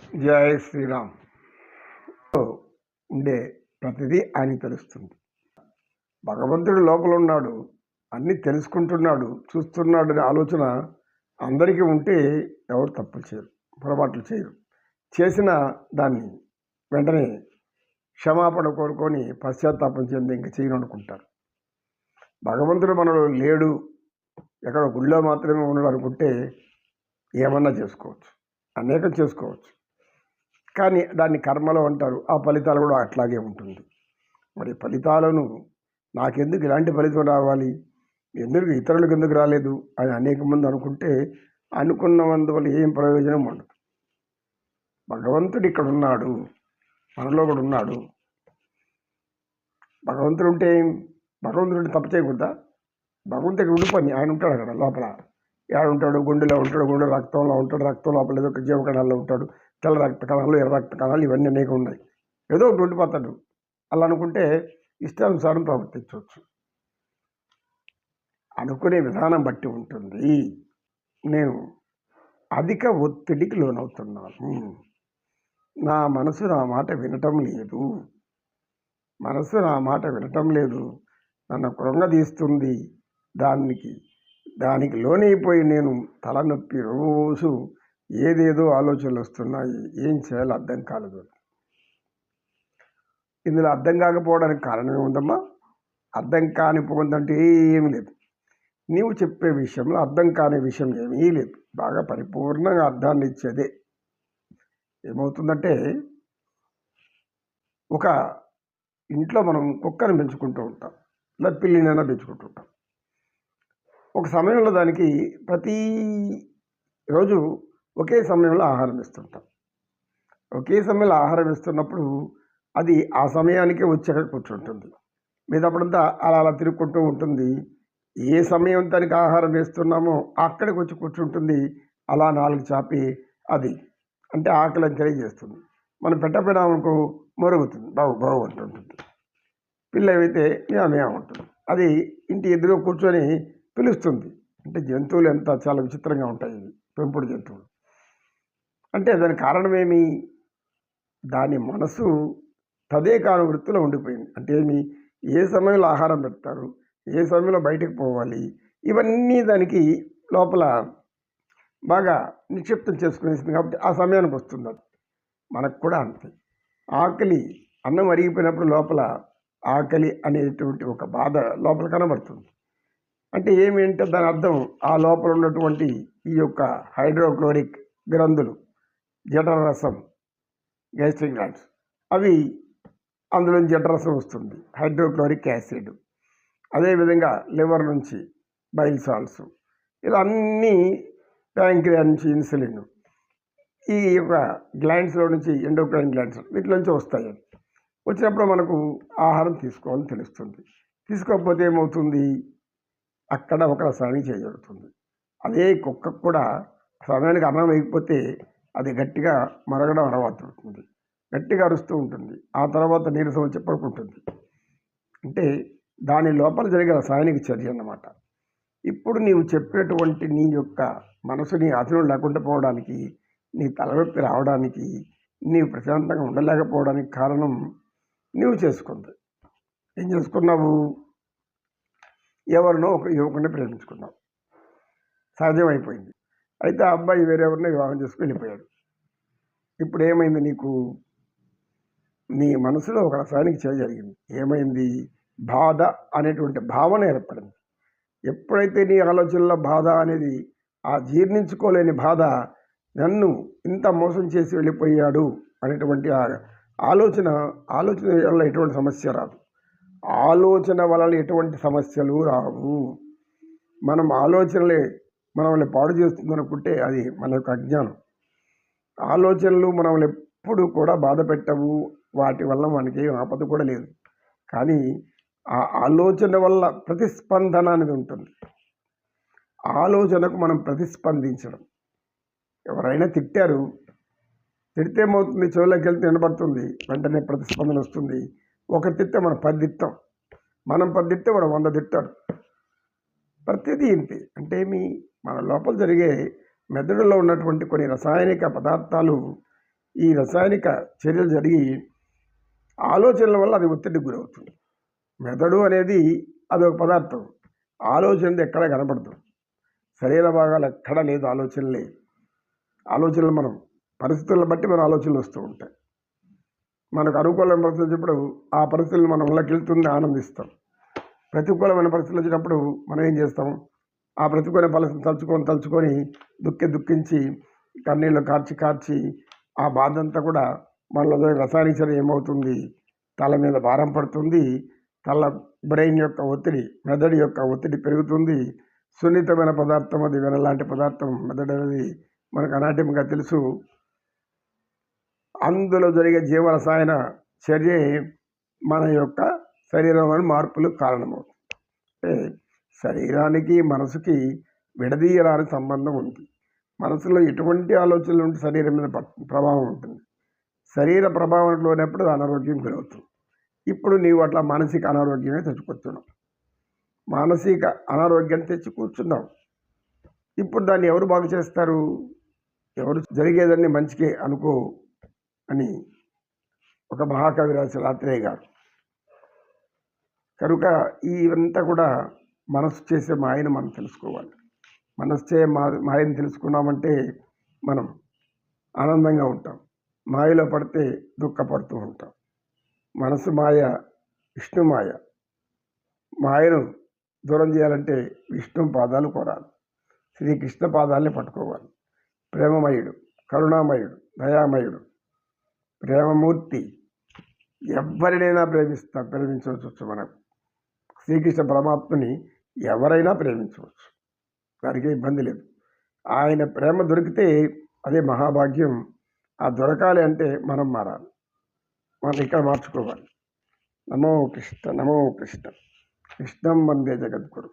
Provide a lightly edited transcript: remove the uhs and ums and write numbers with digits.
జై శ్రీరామ్. ఉండే ప్రతిదీ ఆయనకి తెలుస్తుంది. భగవంతుడు లోపల ఉన్నాడు, అన్నీ తెలుసుకుంటున్నాడు, చూస్తున్నాడు అనే ఆలోచన అందరికీ ఉంటే ఎవరు తప్పులు చేయరు, పొరపాట్లు చేయరు. చేసిన దాన్ని వెంటనే క్షమాపణ కోరుకొని పశ్చాత్తాపం చెంది ఇంక చేయను అనుకుంటారు. భగవంతుడు మనలో లేడు, ఎక్కడ గుళ్ళో మాత్రమే ఉన్నాడు అనుకుంటే ఏమన్నా చేసుకోవచ్చు, అనేకం చేసుకోవచ్చు. కానీ దాన్ని కర్మలు అంటారు. ఆ ఫలితాలు కూడా అట్లాగే ఉంటుంది. మరి ఫలితాలను నాకెందుకు ఇలాంటి ఫలితం రావాలి, ఎందుకు ఇతరులకు ఎందుకు రాలేదు అని అనేక మంది అనుకుంటే అనుకున్నందువల్ల ఏం ప్రయోజనం ఉండదు. భగవంతుడు ఇక్కడ ఉన్నాడు, మనలో కూడా ఉన్నాడు. భగవంతుడు ఉంటే భగవంతుడు తప్పు చేయకూడదా? భగవంతుడికి ఉండిపోయి ఆయన ఉంటాడు అక్కడ లోపల. ఉంటాడు, గుండెలో ఉంటాడు, గుండె రక్తంలో ఉంటాడు, రక్తం లోపల ఏదో ఒక జీవకణాల్లో ఉంటాడు, తెల్ల రక్త కణాలు, ఎర్ర రక్త కణాలు, ఇవన్నీ అనేక ఉన్నాయి. ఏదో ఒకటి ఉండిపోతాడు. అలా అనుకుంటే ఇష్టానుసారం ప్రవర్తించవచ్చు. అనుకునే విధానం బట్టి ఉంటుంది. నేను అధిక ఒత్తిడికి లోనవుతున్నాను. నా మనసు నా మాట వినటం లేదు. మనసు నా మాట వినటం లేదు, నన్ను కృంగదీస్తుంది. దానికి లోనైపోయి నేను తలనొప్పి, రోజు ఏదేదో ఆలోచనలు వస్తున్నాయి. ఏం చేయాలో అర్థం కాలేదు. ఇందులో అర్థం కాకపోవడానికి కారణం ఏముందమ్మా? అర్థం కానిపోతుందంటే ఏమీ లేదు. నీవు చెప్పే విషయంలో అర్థం కాని విషయం ఏమీ లేదు. బాగా పరిపూర్ణంగా అర్థాన్ని ఇచ్చేదే. ఏమవుతుందంటే, ఒక ఇంట్లో మనం కుక్కను పెంచుకుంటూ ఉంటాం, లేదా పిల్లినైనా పెంచుకుంటూ ఉంటాం. ఒక సమయంలో దానికి ప్రతిరోజు ఒకే సమయంలో ఆహారం ఇస్తుంటాం. ఒకే సమయంలో ఆహారం ఇస్తున్నప్పుడు అది ఆ సమయానికే వచ్చి అక్కడ కూర్చుంటుంది. మీదప్పుడంతా అలా అలా తిరుగుకుంటూ ఉంటుంది. ఏ సమయం దానికి ఆహారం వేస్తున్నామో అక్కడికి వచ్చి కూర్చుంటుంది. అలా నాలుగు చాపి అది అంటే ఆకలిని తెలియజేస్తుంది. మనం పెట్టపోయినామనుకో మొరుగుతుంది, బావు బావు అంటుంటుంది. పిల్ల అయితే మేమే ఉంటుంది. అది ఇంటి ఎదురు కూర్చొని పిలుస్తుంది. అంటే జంతువులు ఎంత చాలా విచిత్రంగా ఉంటాయి ఇవి, పెంపుడు జంతువులు. అంటే దానికి కారణమేమి? దాని మనసు తదేకాల వృత్తిలో ఉండిపోయింది. అంటే ఏమి? ఏ సమయంలో ఆహారం పెడతారు, ఏ సమయంలో బయటకు పోవాలి, ఇవన్నీ దానికి లోపల బాగా నిక్షిప్తం చేసుకునేసింది. కాబట్టి ఆ సమయానికి వస్తుంది. అది మనకు కూడా అంతే. ఆకలి, అన్నం అరిగిపోయినప్పుడు లోపల ఆకలి అనేటువంటి ఒక బాధ లోపల కనబడుతుంది. అంటే ఏమిటంటే దాని అర్థం ఆ లోపల ఉన్నటువంటి ఈ యొక్క హైడ్రోక్లోరిక్ గ్రంథులు, జఠరరసం, గ్యాస్ట్రిక్ గ్లాండ్స్, అవి అందులో జఠరసం వస్తుంది, హైడ్రోక్లోరిక్ యాసిడ్. అదేవిధంగా లివర్ నుంచి బైల్ సాల్ట్స్, ఇలా అన్నీ, ప్యాంక్రియా నుంచి ఇన్సులిన్, ఈ యొక్క గ్లాండ్స్లో నుంచి ఎండోక్రైన్ గ్లాండ్స్, వీటిలోంచి వస్తాయి. వచ్చినప్పుడు మనకు ఆహారం తీసుకోవాలని తెలుస్తుంది. తీసుకోకపోతే ఏమవుతుంది? అక్కడ ఒక రసాయనం చేయబడుతుంది. అదే కుక్కకు కూడా సమయానికి అన్నం వేయకపోతే అది గట్టిగా మరగడం అలవాటు, గట్టిగా అరుస్తూ ఉంటుంది. ఆ తర్వాత నీరసం వచ్చి పడుకుంటుంది. అంటే దాని లోపల జరిగే రసాయనిక చర్య అన్నమాట. ఇప్పుడు నీవు చెప్పేటువంటి నీ యొక్క మనసుని అదును లేకుండా పోవడానికి, నీ తలనొప్పి రావడానికి, నీవు ప్రశాంతంగా ఉండలేకపోవడానికి కారణం నీవు చేసుకుంది. ఏం చేసుకున్నావు? ఎవరినో ఒక యువకుడిని ప్రేమించుకున్నావు, సహజమైపోయింది. అయితే ఆ అబ్బాయి వేరెవరినో వివాహం చేసుకుని వెళ్ళిపోయాడు. ఇప్పుడు ఏమైంది? నీకు నీ మనసులో ఒక రసాయనిక చర్య జరిగింది. ఏమైంది? బాధ అనేటువంటి భావన ఏర్పడింది. ఎప్పుడైతే నీ ఆలోచనలో బాధ అనేది, ఆ జీర్ణించుకోలేని బాధ, నన్ను ఇంత మోసం చేసి వెళ్ళిపోయాడు అనేటువంటి ఆలోచన వల్ల ఎటువంటి సమస్య రాదు. ఆలోచన వలన ఎటువంటి సమస్యలు రావు. మనం ఆలోచనలే మనల్ని పాడు చేస్తుంది అనుకుంటే అది మన యొక్క అజ్ఞానం. ఆలోచనలు మనల్ని ఎప్పుడు కూడా బాధ పెట్టవు, వాటి వల్ల మనకి ఆపద కూడా లేదు. కానీ ఆ ఆలోచన వల్ల ప్రతిస్పందన అనేది ఉంటుంది. ఆలోచనకు మనం ప్రతిస్పందించడం. ఎవరైనా తిట్టారు, తిడితే ఏమవుతుంది? చెవులోకి వెళ్తే వినబడుతుంది, వెంటనే ప్రతిస్పందన వస్తుంది. ఒకటి తిట్టే మనం 10 తిట్టాం, మనం 10 తిట్టే వాడు 100 తిట్టాడు. ప్రతిదీ ఇంతే. అంటే మన లోపల జరిగే మెదడులో ఉన్నటువంటి కొన్ని రసాయనిక పదార్థాలు ఈ రసాయనిక చర్యలు జరిగి ఆలోచనల వల్ల అది ఒత్తిడికి గురవుతుంది. మెదడు అనేది అదొక పదార్థం. ఆలోచనది ఎక్కడ కనపడదు. శరీర భాగాలు ఎక్కడా లేదు ఆలోచనలే. ఆలోచనలు మనం పరిస్థితులను బట్టి మన ఆలోచనలు వస్తూ ఉంటాయి. మనకు అనుకూలమైన పరిస్థితులు వచ్చినప్పుడు ఆ పరిస్థితులను మనం ఉల్లకిళ్తుంది ఆనందిస్తాం. ప్రతికూలమైన పరిస్థితులు వచ్చినప్పుడు మనం ఏం చేస్తాం? ఆ ప్రతికూల పరిస్థితిని తలుచుకొని దుఃఖించి కన్నీళ్ళు కార్చి ఆ బాధ అంతా కూడా మనలో రసాయనిక చర్య ఏమవుతుంది? తల మీద భారం పడుతుంది. బ్రెయిన్ యొక్క ఒత్తిడి, మెదడు యొక్క ఒత్తిడి పెరుగుతుంది. సున్నితమైన పదార్థం అది వెనలాంటి పదార్థం మెదడు అనేది మనకు అనాటమీగా తెలుసు. అందులో జరిగే జీవరసాయన చర్యే మన యొక్క శరీరంలోని మార్పులు కారణమవుతుంది. అంటే శరీరానికి మనసుకి విడదీయరాని సంబంధం ఉంది. మనసులో ఎటువంటి ఆలోచనలు ఉంటే శరీరం మీద ప్రభావం ఉంటుంది. శరీర ప్రభావం లోనప్పుడు అనారోగ్యం గురవుతుంది. ఇప్పుడు నీవు అట్లా మానసిక అనారోగ్యమే తెచ్చుకొచ్చున్నావు. మానసిక అనారోగ్యాన్ని తెచ్చి కూర్చున్నావు. ఇప్పుడు దాన్ని ఎవరు బాగు చేస్తారు? ఎవరు జరిగేదాన్ని మంచికే అనుకో అని ఒక మహాకవి రాశారు ఆత్రేయ గారు. కనుక ఇవంతా కూడా మనసు చేసే మాయను మనం తెలుసుకోవాలి. మనసు చే మాయను తెలుసుకున్నామంటే మనం ఆనందంగా ఉంటాం. మాయలో పడితే దుఃఖపడుతూ ఉంటాం. మనసు మాయ, విష్ణు మాయ. మాయను దూరం చేయాలంటే విష్ణు పాదాలు కోరాలి. శ్రీకృష్ణ పాదాలని పట్టుకోవాలి. ప్రేమమయుడు, కరుణామయుడు, దయామయుడు, ప్రేమమూర్తి. ఎవరినైనా ప్రేమించవచ్చు. మనకు శ్రీకృష్ణ పరమాత్మని ఎవరైనా ప్రేమించవచ్చు. దానికి ఇబ్బంది లేదు. ఆయన ప్రేమ దొరికితే అదే మహాభాగ్యం. ఆ దొరకాలి అంటే మనం మారాలి. మనం ఇక్కడ మార్చుకోవాలి. నమో కృష్ణ, నమో కృష్ణ. కృష్ణం వందే జగద్గురు.